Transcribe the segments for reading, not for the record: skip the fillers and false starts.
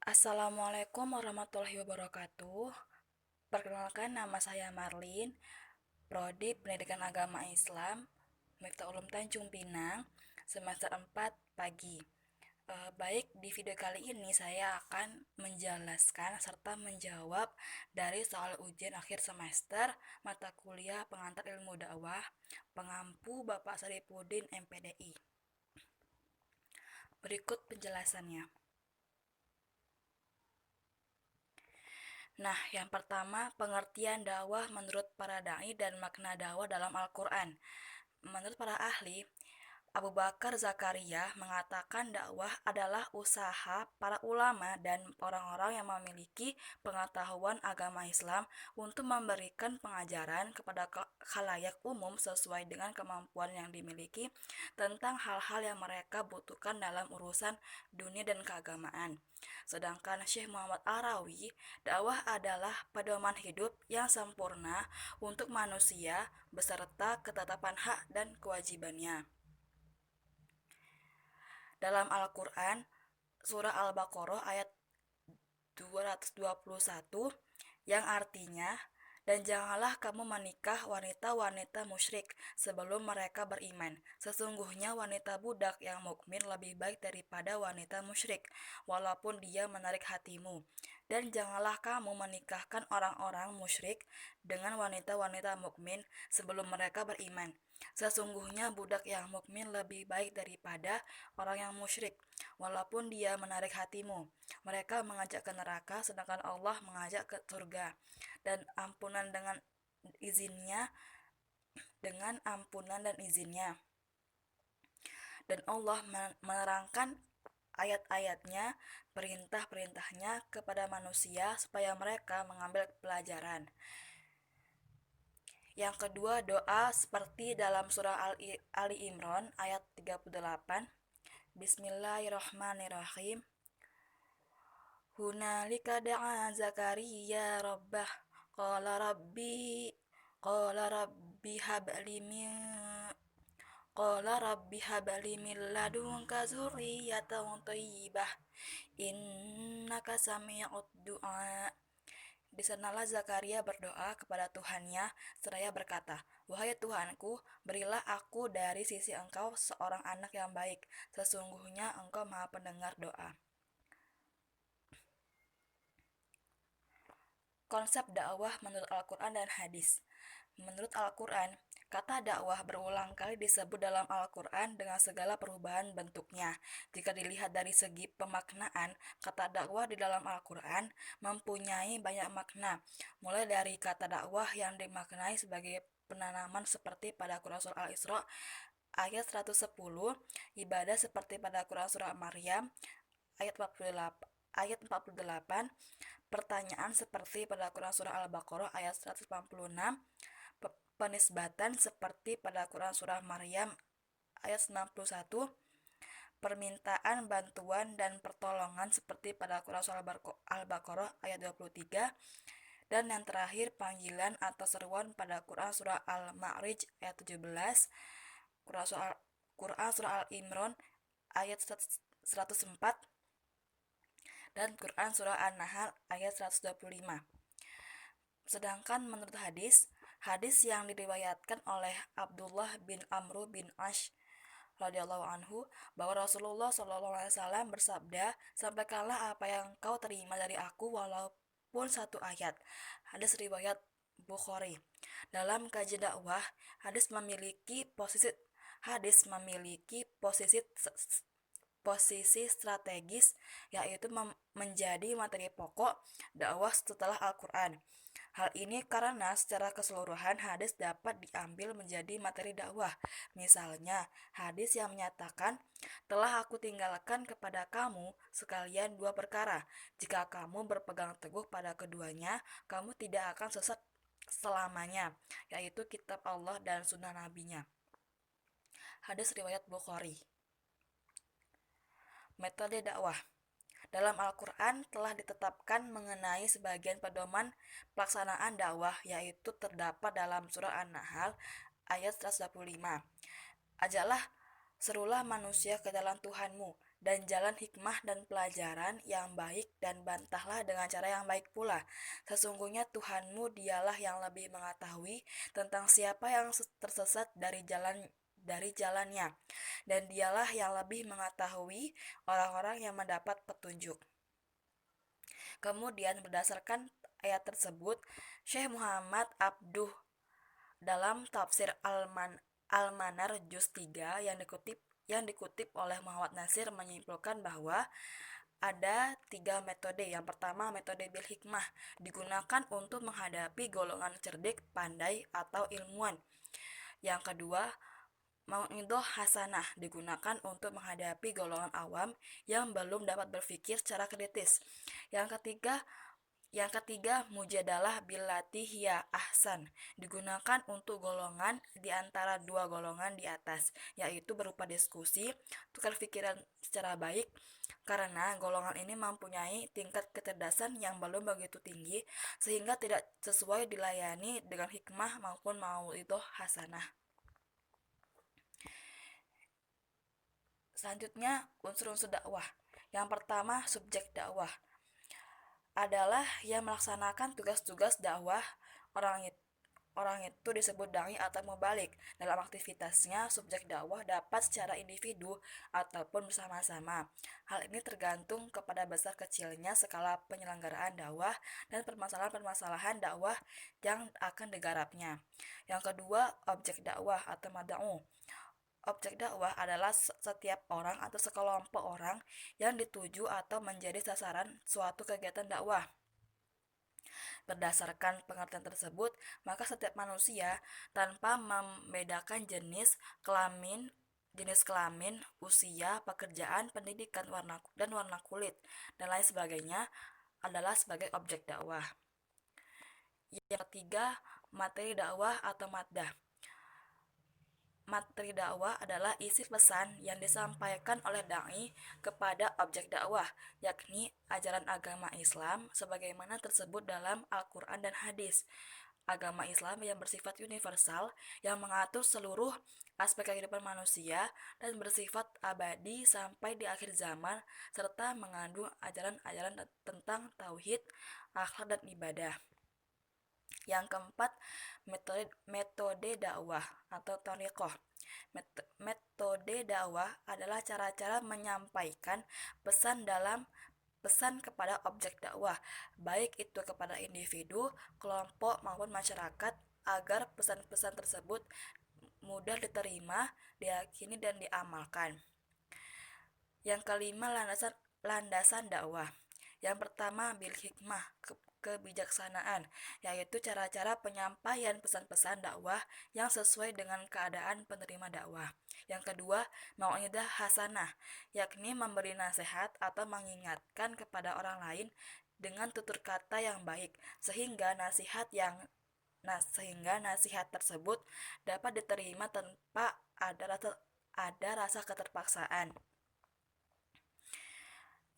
Assalamualaikum warahmatullahi wabarakatuh. Perkenalkan, nama saya Marlin, Prodi Pendidikan Agama Islam, Miftah Ulum Tanjung Pinang, semester 4 pagi. Baik, di video kali ini saya akan menjelaskan serta menjawab dari soal ujian akhir semester mata kuliah pengantar ilmu dakwah pengampu Bapak Saripudin MPDI. Berikut penjelasannya. Nah, yang pertama, pengertian dakwah menurut para dai dan makna dakwah dalam Al-Quran. Menurut para ahli, Abu Bakar Zakaria mengatakan dakwah adalah usaha para ulama dan orang-orang yang memiliki pengetahuan agama Islam untuk memberikan pengajaran kepada khalayak umum sesuai dengan kemampuan yang dimiliki tentang hal-hal yang mereka butuhkan dalam urusan dunia dan keagamaan. Sedangkan Syekh Muhammad Arawi, dakwah adalah pedoman hidup yang sempurna untuk manusia beserta ketetapan hak dan kewajibannya. Dalam Al-Quran, surah Al-Baqarah ayat 221 yang artinya, dan janganlah kamu menikah wanita-wanita musyrik sebelum mereka beriman. Sesungguhnya wanita budak yang mukmin lebih baik daripada wanita musyrik, walaupun dia menarik hatimu. Dan janganlah kamu menikahkan orang-orang musyrik dengan wanita-wanita mukmin sebelum mereka beriman. Sesungguhnya budak yang mukmin lebih baik daripada orang yang musyrik, walaupun dia menarik hatimu. Mereka mengajak ke neraka, sedangkan Allah mengajak ke surga. Dan ampunan dengan ampunan dan izinnya. Dan Allah menerangkan ayat-ayatnya, perintah-perintahnya kepada manusia supaya mereka mengambil pelajaran. Yang kedua, doa seperti dalam surah Ali Imran ayat 38. Bismillahirrahmanirrahim. Hunalika da'a Zakaria rabbah qala rabbi habli min ladunka dzurriyyatan thayyibah innaka sami'ud du'a. Di sanalah Zakaria berdoa kepada Tuhannya seraya berkata, "Wahai Tuhanku, berilah aku dari sisi Engkau seorang anak yang baik. Sesungguhnya Engkau Maha Pendengar doa." Konsep dakwah menurut Al-Quran dan hadis. Menurut Al-Quran, kata dakwah berulang kali disebut dalam Al-Quran dengan segala perubahan bentuknya. Jika dilihat dari segi pemaknaan, kata dakwah di dalam Al-Quran mempunyai banyak makna, mulai dari kata dakwah yang dimaknai sebagai penanaman seperti pada Quran Surah Al-Isra ayat 110, ibadah seperti pada Quran Surah Maryam ayat 48, pertanyaan seperti pada Quran Surah Al-Baqarah ayat 186, penisbatan seperti pada Quran Surah Maryam ayat 91, permintaan bantuan dan pertolongan seperti pada Quran Surah Al-Baqarah ayat 23, dan yang terakhir panggilan atau seruan pada Quran Surah Al-Ma'rij ayat 17, Quran Surah Al-Imran ayat 104, dan Quran Surah An-Nahl ayat 125. Sedangkan menurut hadis yang diriwayatkan oleh Abdullah bin Amr bin Ash radhiyallahu anhu bahwa Rasulullah SAW bersabda, "Sampaikanlah apa yang kau terima dari aku walaupun satu ayat." Hadis riwayat Bukhari. Dalam kajian dakwah, hadis memiliki posisi strategis, yaitu menjadi materi pokok dakwah setelah Al-Quran. Hal ini karena secara keseluruhan hadis dapat diambil menjadi materi dakwah. Misalnya, hadis yang menyatakan, "Telah aku tinggalkan kepada kamu sekalian dua perkara. Jika kamu berpegang teguh pada keduanya, kamu tidak akan sesat selamanya," yaitu kitab Allah dan sunnah nabinya. Hadis riwayat Bukhari. Metode dakwah dalam Al-Quran telah ditetapkan mengenai sebagian pedoman pelaksanaan dakwah, yaitu terdapat dalam surah An-Nahl ayat 125. Ajaklah Serulah manusia ke jalan Tuhanmu, dan jalan hikmah dan pelajaran yang baik, dan bantahlah dengan cara yang baik pula. Sesungguhnya Tuhanmu dialah yang lebih mengetahui tentang siapa yang tersesat dari jalannya, dan dialah yang lebih mengetahui orang-orang yang mendapat petunjuk. Kemudian berdasarkan ayat tersebut, Syekh Muhammad Abduh dalam tafsir Al-Manar Juz 3 yang dikutip oleh Muhammad Nasir menyimpulkan bahwa ada 3 metode. Yang pertama, metode bil hikmah digunakan untuk menghadapi golongan cerdik, pandai, atau ilmuwan. Yang kedua, mau'idhah hasanah digunakan untuk menghadapi golongan awam yang belum dapat berpikir secara kritis. Yang ketiga, mujadalah billati hiya ahsan digunakan untuk golongan di antara dua golongan di atas, yaitu berupa diskusi, tukar pikiran secara baik, karena golongan ini mempunyai tingkat kecerdasan yang belum begitu tinggi sehingga tidak sesuai dilayani dengan hikmah maupun mau'idhah hasanah. Selanjutnya, unsur-unsur dakwah. Yang pertama, subjek dakwah adalah yang melaksanakan tugas-tugas dakwah. Orang itu disebut dai atau mubalik. Dalam aktivitasnya, subjek dakwah dapat secara individu ataupun bersama-sama. Hal ini tergantung kepada besar kecilnya skala penyelenggaraan dakwah dan permasalahan-permasalahan dakwah yang akan digarapnya. Yang kedua, objek dakwah atau mad'u. Objek dakwah adalah setiap orang atau sekelompok orang yang dituju atau menjadi sasaran suatu kegiatan dakwah. Berdasarkan pengertian tersebut, maka setiap manusia tanpa membedakan jenis kelamin, usia, pekerjaan, pendidikan, warna kulit, dan lain sebagainya adalah sebagai objek dakwah. Yang ketiga, materi dakwah atau maddah. Materi dakwah adalah isi pesan yang disampaikan oleh dai kepada objek dakwah, yakni ajaran agama Islam sebagaimana tersebut dalam Al-Quran dan hadis. Agama Islam yang bersifat universal, yang mengatur seluruh aspek kehidupan manusia dan bersifat abadi sampai di akhir zaman, serta mengandung ajaran-ajaran tentang tauhid, akhlak, dan ibadah. Yang keempat, metode dakwah atau thariqah. Metode dakwah adalah cara-cara menyampaikan pesan kepada objek dakwah, baik itu kepada individu, kelompok, maupun masyarakat, agar pesan-pesan tersebut mudah diterima, diyakini, dan diamalkan. Yang kelima, landasan dakwah. Yang pertama, bil hikmah, kebijaksanaan, yaitu cara-cara penyampaian pesan-pesan dakwah yang sesuai dengan keadaan penerima dakwah. Yang kedua, mau'idhah hasanah, yakni memberi nasihat atau mengingatkan kepada orang lain dengan tutur kata yang baik, sehingga nasihat tersebut dapat diterima tanpa ada rasa keterpaksaan.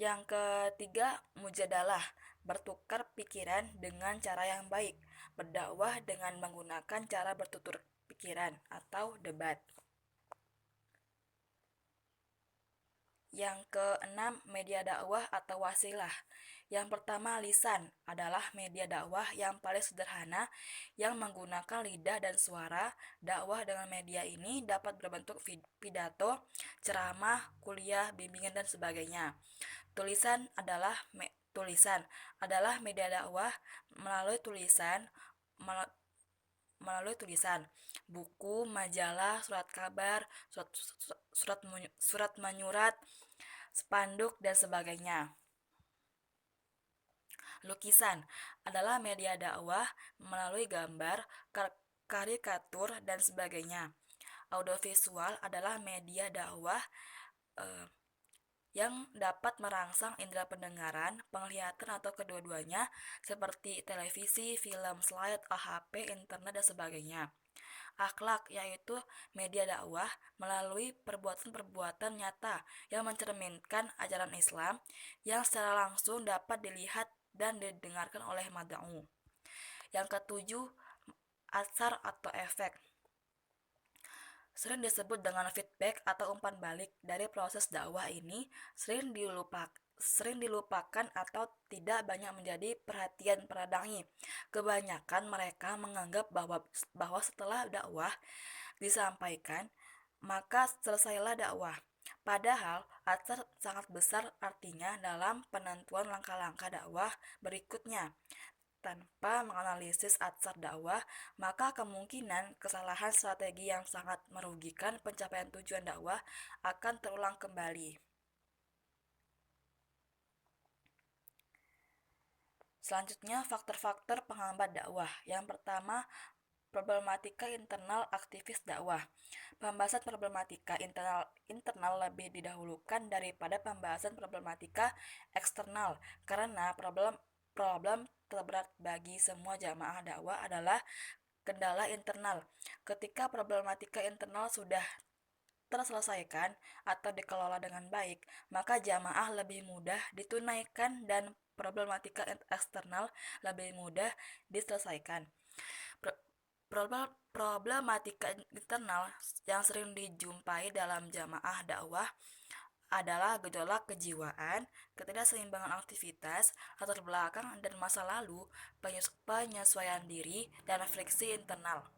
Yang ketiga, mujadalah, bertukar pikiran dengan cara yang baik, berdakwah dengan menggunakan cara bertutur pikiran atau debat. Yang keenam, media dakwah atau wasilah. Yang pertama, lisan adalah media dakwah yang paling sederhana yang menggunakan lidah dan suara. Dakwah dengan media ini dapat berbentuk pidato, ceramah, kuliah, bimbingan, dan sebagainya. Tulisan adalah media dakwah melalui tulisan, buku, majalah, surat kabar, surat menyurat, spanduk, dan sebagainya. Lukisan adalah media dakwah melalui gambar, karikatur, dan sebagainya. Audiovisual adalah media dakwah yang dapat merangsang indera pendengaran, penglihatan, atau kedua-duanya seperti televisi, film, slide, HP, internet, dan sebagainya. Akhlak yaitu media dakwah melalui perbuatan-perbuatan nyata yang mencerminkan ajaran Islam yang secara langsung dapat dilihat dan didengarkan oleh mad'u. Yang ketujuh, asar atau efek. sering disebut dengan feedback atau umpan balik dari proses dakwah ini sering dilupakan atau tidak banyak menjadi perhatian para dai. Kebanyakan mereka menganggap bahwa setelah dakwah disampaikan, maka selesailah dakwah. Padahal atsar sangat besar artinya dalam penentuan langkah-langkah dakwah berikutnya. Tanpa menganalisis atsar dakwah, maka kemungkinan kesalahan strategi yang sangat merugikan pencapaian tujuan dakwah akan terulang kembali. Selanjutnya, faktor-faktor penghambat dakwah. Yang pertama, problematika internal aktivis dakwah. Pembahasan problematika internal lebih didahulukan daripada pembahasan problematika eksternal, karena problem terberat bagi semua jamaah dakwah adalah kendala internal. Ketika problematika internal sudah terselesaikan atau dikelola dengan baik, maka jamaah lebih mudah ditunaikan dan problematika eksternal lebih mudah diselesaikan. Problematika internal yang sering dijumpai dalam jamaah dakwah adalah gejolak kejiwaan, ketidakseimbangan aktivitas, latar belakang dan masa lalu, penyesuaian diri, dan friksi internal.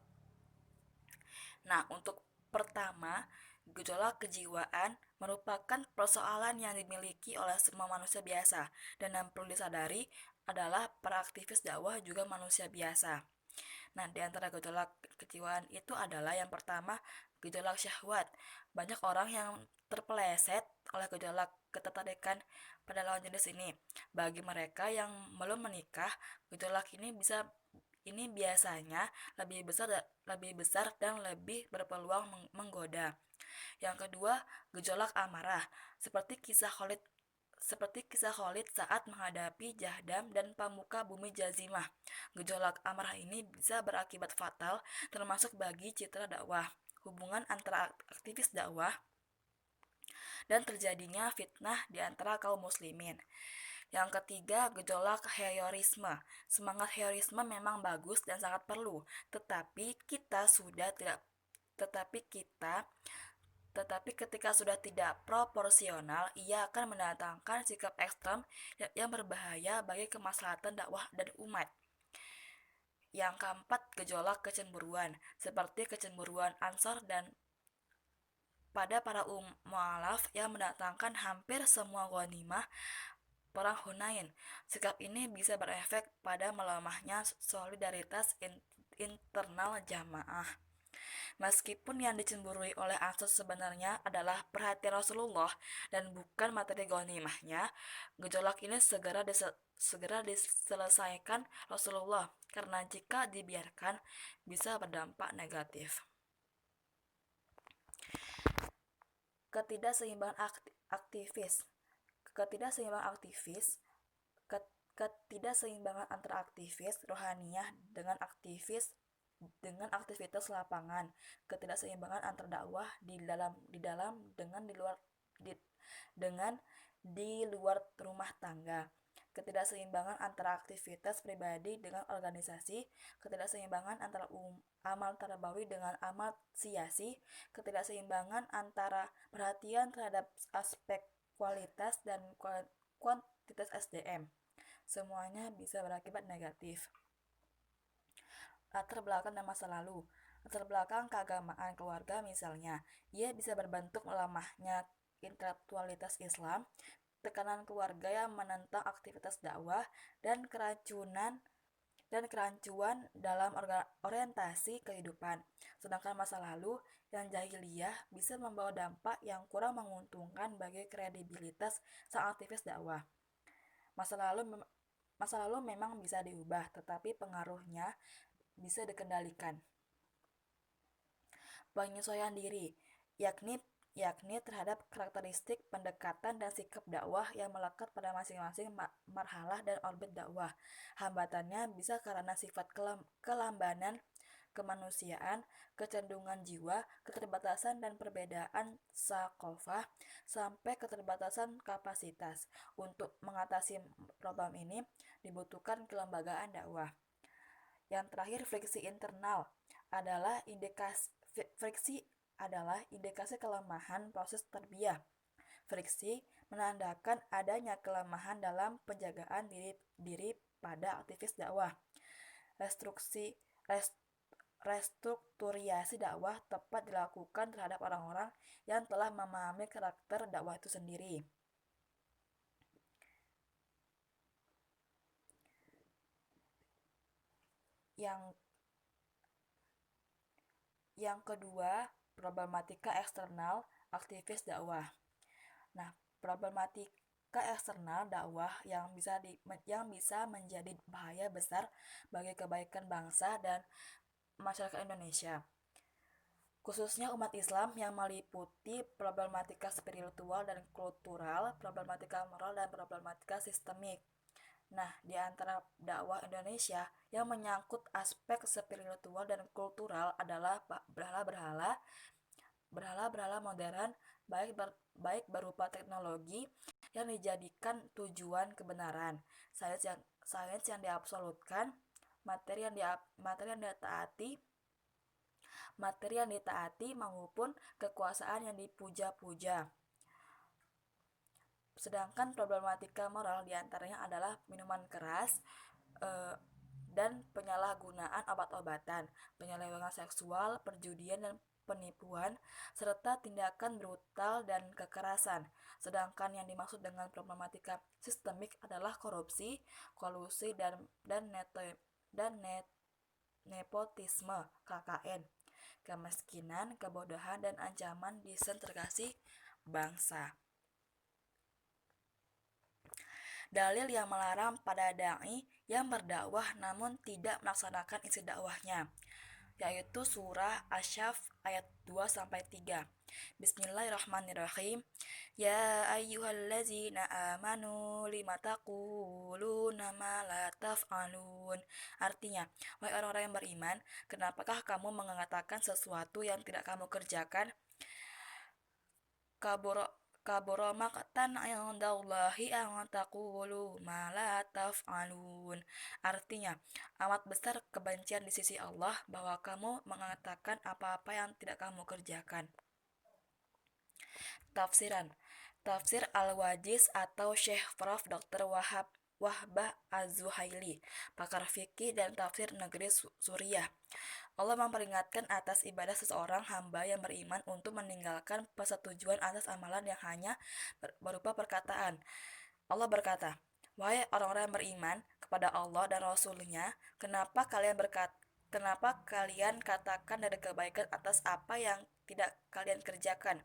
Nah, untuk pertama, gejolak kejiwaan merupakan persoalan yang dimiliki oleh semua manusia biasa, dan yang perlu disadari adalah para aktivis dakwah juga manusia biasa. Nah, di antara gejolak kejiwaan itu adalah yang pertama, gejolak syahwat. Banyak orang yang terpeleset oleh gejolak ketertarikan pada lawan jenis ini. Bagi mereka yang belum menikah, gejolak ini biasanya lebih besar dan lebih berpeluang menggoda. Yang kedua, gejolak amarah, seperti kisah Khalid saat menghadapi Jahdam dan Pamuka Bumi Jazimah. Gejolak amarah ini bisa berakibat fatal, termasuk bagi citra dakwah, hubungan antara aktivis dakwah, dan terjadinya fitnah di antara kaum muslimin. Yang ketiga, gejolak heroisme. Semangat heroisme memang bagus dan sangat perlu, tetapi ketika sudah tidak proporsional, ia akan mendatangkan sikap ekstrem yang berbahaya bagi kemaslahatan dakwah dan umat. Yang keempat, gejolak kecemburuan, seperti kecemburuan Ansor dan pada para mu'alaf yang mendatangkan hampir semua ghanimah perang Hunain. Sikap ini bisa berefek pada melemahnya solidaritas internal jamaah. Meskipun yang dicemburui oleh Ansor sebenarnya adalah perhatian Rasulullah dan bukan materi ghanimahnya, gejolak ini segera diselesaikan Rasulullah, karena jika dibiarkan bisa berdampak negatif. Ketidakseimbangan aktivis ketidakseimbangan antara aktivis rohaniyah dengan aktivitas lapangan, ketidakseimbangan antara dakwah di dalam dengan di luar rumah tangga, ketidakseimbangan antara aktivitas pribadi dengan organisasi, ketidakseimbangan antara amal tarbawi dengan amal siasi, ketidakseimbangan antara perhatian terhadap aspek kualitas dan kuantitas SDM. Semuanya bisa berakibat negatif. Latar belakang dan masa lalu. Latar belakang keagamaan keluarga misalnya, ia bisa berbentuk melemahnya intelektualitas Islam, tekanan keluarga yang menentang aktivitas dakwah, dan kerancuan dalam orientasi kehidupan. Sedangkan masa lalu yang jahiliyah bisa membawa dampak yang kurang menguntungkan bagi kredibilitas sang aktivis dakwah. Masa lalu memang bisa diubah, tetapi pengaruhnya bisa dikendalikan. Penyesuaian diri, yakni terhadap karakteristik pendekatan dan sikap dakwah yang melekat pada masing-masing marhalah dan orbit dakwah. Hambatannya bisa karena sifat kelambanan kemanusiaan, kecenderungan jiwa, keterbatasan dan perbedaan sakofah, sampai keterbatasan kapasitas. Untuk mengatasi problem ini dibutuhkan kelembagaan dakwah. Yang terakhir, friksi internal adalah friksi adalah indikasi kelemahan proses tarbiyah. Friksi menandakan adanya kelemahan dalam penjagaan diri pada aktivis dakwah. Restrukturiasi dakwah tepat dilakukan terhadap orang-orang yang telah memahami karakter dakwah itu sendiri. Yang kedua, problematika eksternal aktivis dakwah. Nah, problematika eksternal dakwah yang bisa menjadi bahaya besar bagi kebaikan bangsa dan masyarakat Indonesia, khususnya umat Islam, yang meliputi problematika spiritual dan kultural, problematika moral, dan problematika sistemik. Nah, di antara dakwah Indonesia yang menyangkut aspek spiritual dan kultural adalah berhala-berhala modern, baik berupa teknologi yang dijadikan tujuan kebenaran, sains yang diabsolutkan, materi yang ditaati maupun kekuasaan yang dipuja-puja. Sedangkan problematika moral diantaranya adalah minuman keras dan penyalahgunaan obat-obatan, penyelewengan seksual, perjudian dan penipuan, serta tindakan brutal dan kekerasan. Sedangkan yang dimaksud dengan problematika sistemik adalah korupsi, kolusi, dan nepotisme KKN, kemiskinan, kebodohan, dan ancaman disintegrasi bangsa. Dalil yang melarang pada dai yang berdakwah namun tidak melaksanakan isi dakwahnya, yaitu surah Asy-Syaff ayat 2-3. Bismillahirrahmanirrahim. Ya ayyuhallazina amanu lima taquluna ma la taf'alun. Artinya, wahai orang-orang yang beriman, kenapakah kamu mengatakan sesuatu yang tidak kamu kerjakan? Kabura maqtan 'indallahi an taqulu ma la taf'alun. Artinya, amat besar kebencian di sisi Allah bahwa kamu mengatakan apa-apa yang tidak kamu kerjakan. Tafsiran. Tafsir Al-Wajiz atau Syekh Prof. Dr. Wahbah Az-Zuhaili, pakar fikih dan tafsir negeri Suriah. Allah memperingatkan atas ibadah seseorang hamba yang beriman untuk meninggalkan persetujuan atas amalan yang hanya berupa perkataan. Allah berkata, wahai orang-orang yang beriman kepada Allah dan Rasul-Nya, kenapa kalian katakan dari kebaikan atas apa yang tidak kalian kerjakan?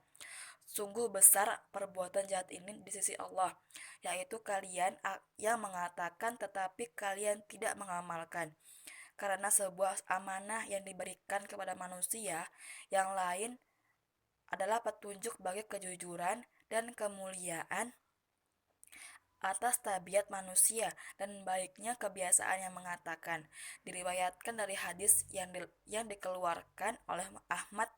Sungguh besar perbuatan jahat ini di sisi Allah, yaitu kalian yang mengatakan tetapi kalian tidak mengamalkan. Karena sebuah amanah yang diberikan kepada manusia yang lain adalah petunjuk bagi kejujuran dan kemuliaan atas tabiat manusia dan baiknya kebiasaan yang mengatakan. Diriwayatkan dari hadis yang dikeluarkan oleh Ahmad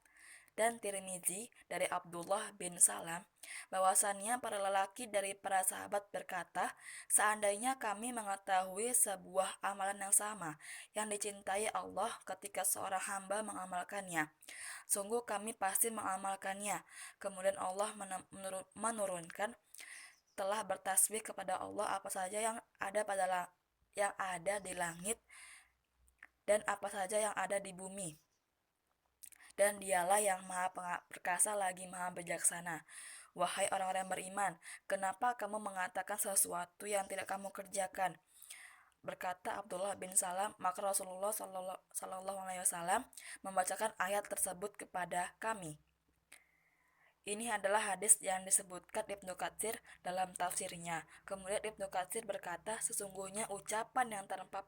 dan Tirmizi dari Abdullah bin Salam, bahwasannya para lelaki dari para sahabat berkata, seandainya kami mengetahui sebuah amalan yang sama yang dicintai Allah ketika seorang hamba mengamalkannya, sungguh kami pasti mengamalkannya. Kemudian Allah menurunkan, telah bertasbih kepada Allah apa saja yang ada di langit dan apa saja yang ada di bumi, dan dialah yang maha perkasa lagi maha bijaksana. Wahai orang-orang yang beriman, kenapa kamu mengatakan sesuatu yang tidak kamu kerjakan? Berkata Abdullah bin Salam, maka Rasulullah SAW membacakan ayat tersebut kepada kami. Ini adalah hadis yang disebutkan Ibnu Katsir dalam tafsirnya. Kemudian Ibnu Katsir berkata, sesungguhnya ucapan yang tanpa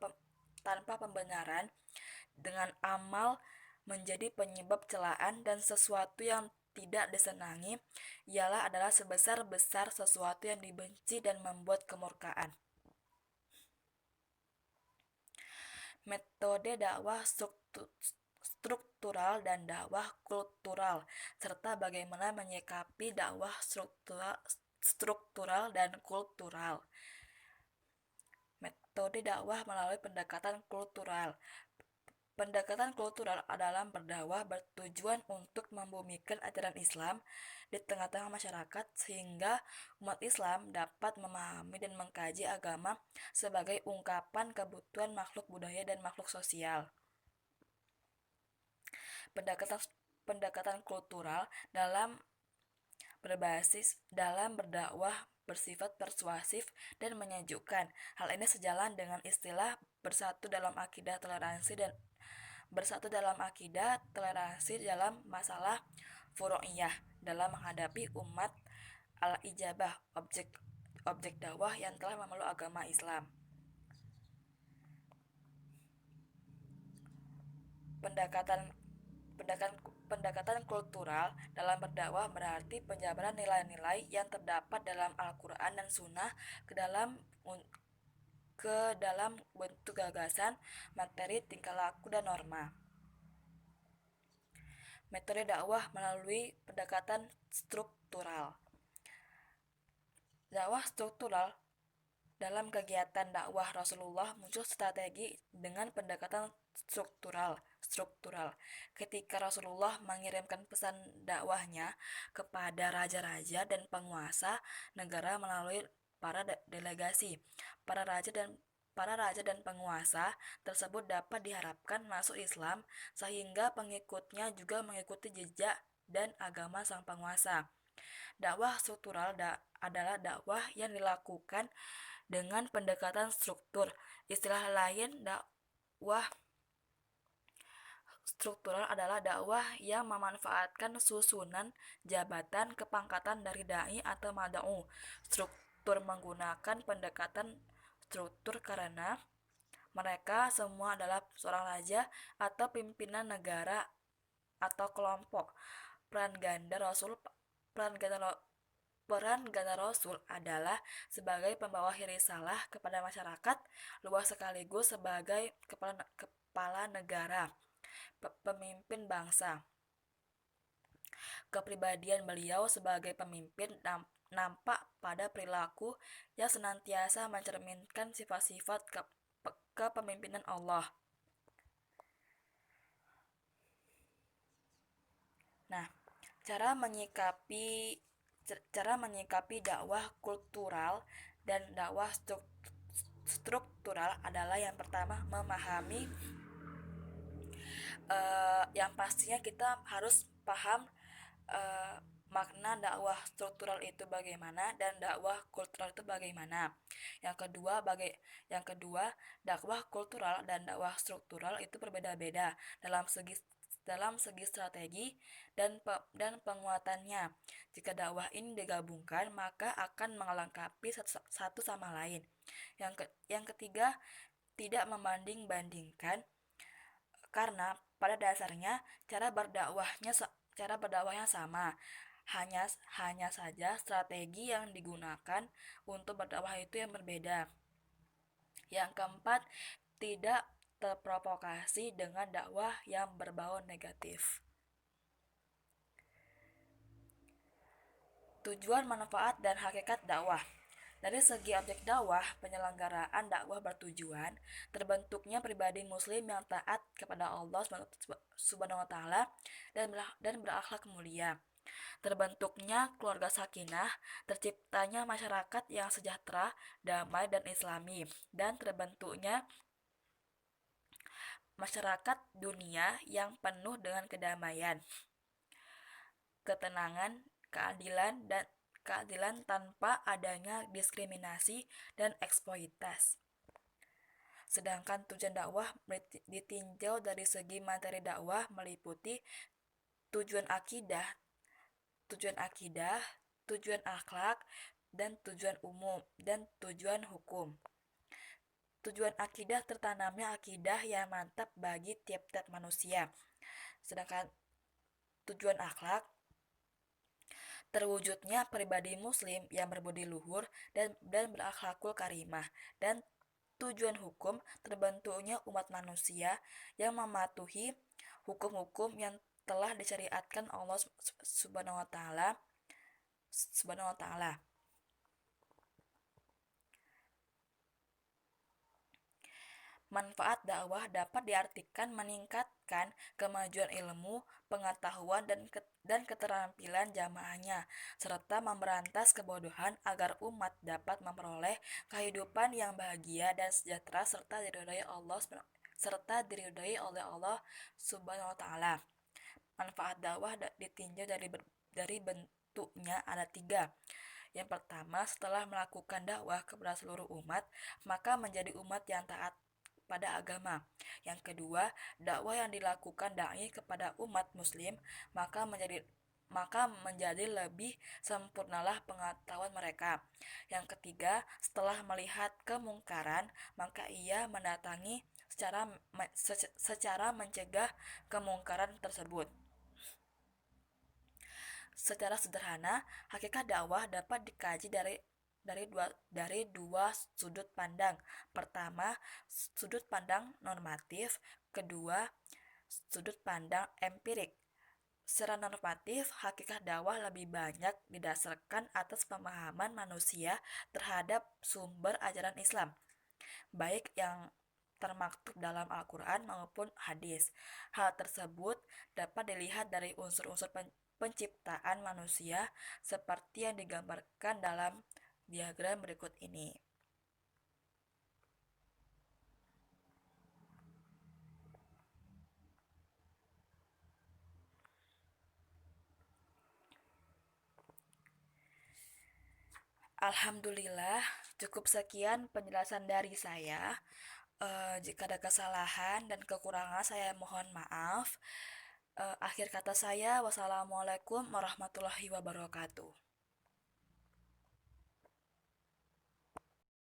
pembenaran dengan amal menjadi penyebab celaan dan sesuatu yang tidak disenangi adalah sebesar-besar sesuatu yang dibenci dan membuat kemurkaan. Metode dakwah struktural dan dakwah kultural, serta bagaimana menyikapi dakwah struktural dan kultural. Metode dakwah melalui pendekatan kultural. Pendekatan kultural adalah berdakwah bertujuan untuk membumikan ajaran Islam di tengah-tengah masyarakat sehingga umat Islam dapat memahami dan mengkaji agama sebagai ungkapan kebutuhan makhluk budaya dan makhluk sosial. Pendekatan pendekatan kultural dalam berdakwah bersifat persuasif dan menyejukkan. Hal ini sejalan dengan istilah bersatu dalam akidah toleransi dalam masalah furu'iyah dalam menghadapi umat al-ijabah, objek dakwah yang telah memeluk agama Islam. Pendekatan pendekatan kultural dalam berdakwah berarti penjabaran nilai-nilai yang terdapat dalam Al-Quran dan Sunnah ke dalam bentuk gagasan, materi, tingkah laku, dan norma. Metode dakwah melalui pendekatan struktural. Dakwah struktural dalam kegiatan dakwah Rasulullah muncul strategi dengan pendekatan struktural. Ketika Rasulullah mengirimkan pesan dakwahnya kepada raja-raja dan penguasa negara melalui para delegasi, para raja dan penguasa tersebut dapat diharapkan masuk Islam sehingga pengikutnya juga mengikuti jejak dan agama sang penguasa. Dakwah struktural adalah dakwah yang dilakukan dengan pendekatan struktur. Istilah lain dakwah struktural adalah dakwah yang memanfaatkan susunan jabatan kepangkatan dari dai atau mad'u. Struktur menggunakan pendekatan struktur karena mereka semua adalah seorang raja atau pimpinan negara atau kelompok. Peran ganda Rasul adalah sebagai pembawa risalah kepada masyarakat luas sekaligus sebagai kepala negara, pemimpin bangsa. Kepribadian beliau sebagai pemimpin nampak pada perilaku yang senantiasa mencerminkan sifat-sifat kepemimpinan Allah. Nah, cara menyikapi dakwah kultural dan dakwah struktural adalah yang pertama memahami yang pastinya kita harus paham makna dakwah struktural itu bagaimana dan dakwah kultural itu bagaimana. Yang kedua, dakwah kultural dan dakwah struktural itu berbeda-beda dalam segi strategi dan penguatannya. Jika dakwah ini digabungkan, maka akan melengkapi satu sama lain. Yang ketiga, tidak membanding-bandingkan, karena pada dasarnya cara berdakwahyanya sama. Hanya saja strategi yang digunakan untuk berdakwah itu yang berbeda. Yang keempat, tidak terprovokasi dengan dakwah yang berbau negatif. Tujuan, manfaat, dan hakikat dakwah. Dari segi objek dakwah, penyelenggaraan dakwah bertujuan terbentuknya pribadi muslim yang taat kepada Allah Subhanahu wa taala dan berakhlak mulia. Terbentuknya keluarga sakinah, terciptanya masyarakat yang sejahtera, damai, dan islami, dan terbentuknya masyarakat dunia yang penuh dengan kedamaian, ketenangan, keadilan tanpa adanya diskriminasi dan eksploitasi. Sedangkan tujuan dakwah ditinjau dari segi materi dakwah meliputi tujuan akidah, tujuan akhlak, dan tujuan umum, dan tujuan hukum. Tujuan akidah tertanamnya akidah yang mantap bagi tiap-tiap manusia. Sedangkan tujuan akhlak terwujudnya pribadi muslim yang berbudi luhur dan berakhlakul karimah. Dan tujuan hukum terbentuknya umat manusia yang mematuhi hukum-hukum yang telah disyariatkan Allah Subhanahu wa taala. Manfaat dakwah dapat diartikan meningkatkan kemajuan ilmu, pengetahuan, dan keterampilan jamaahnya, serta memberantas kebodohan agar umat dapat memperoleh kehidupan yang bahagia dan sejahtera serta diridhoi oleh Allah Subhanahu wa taala. Manfaat dakwah ditinjau dari bentuknya ada tiga. Yang pertama, setelah melakukan dakwah kepada seluruh umat, maka menjadi umat yang taat pada agama. Yang kedua, dakwah yang dilakukan dai kepada umat muslim, maka menjadi lebih sempurnalah pengetahuan mereka. Yang ketiga, setelah melihat kemungkaran, maka ia mendatangi secara mencegah kemungkaran tersebut. Secara sederhana, hakikat dakwah dapat dikaji dari dua sudut pandang. Pertama, sudut pandang normatif, kedua, sudut pandang empirik. Secara normatif, hakikat dakwah lebih banyak didasarkan atas pemahaman manusia terhadap sumber ajaran Islam, baik yang termaktub dalam Al-Quran maupun hadis. Hal tersebut dapat dilihat dari unsur-unsur penciptaan manusia seperti yang digambarkan dalam diagram berikut ini. Alhamdulillah, cukup sekian penjelasan dari saya. Jika ada kesalahan dan kekurangan, saya mohon maaf. Akhir kata saya, wassalamualaikum warahmatullahi wabarakatuh.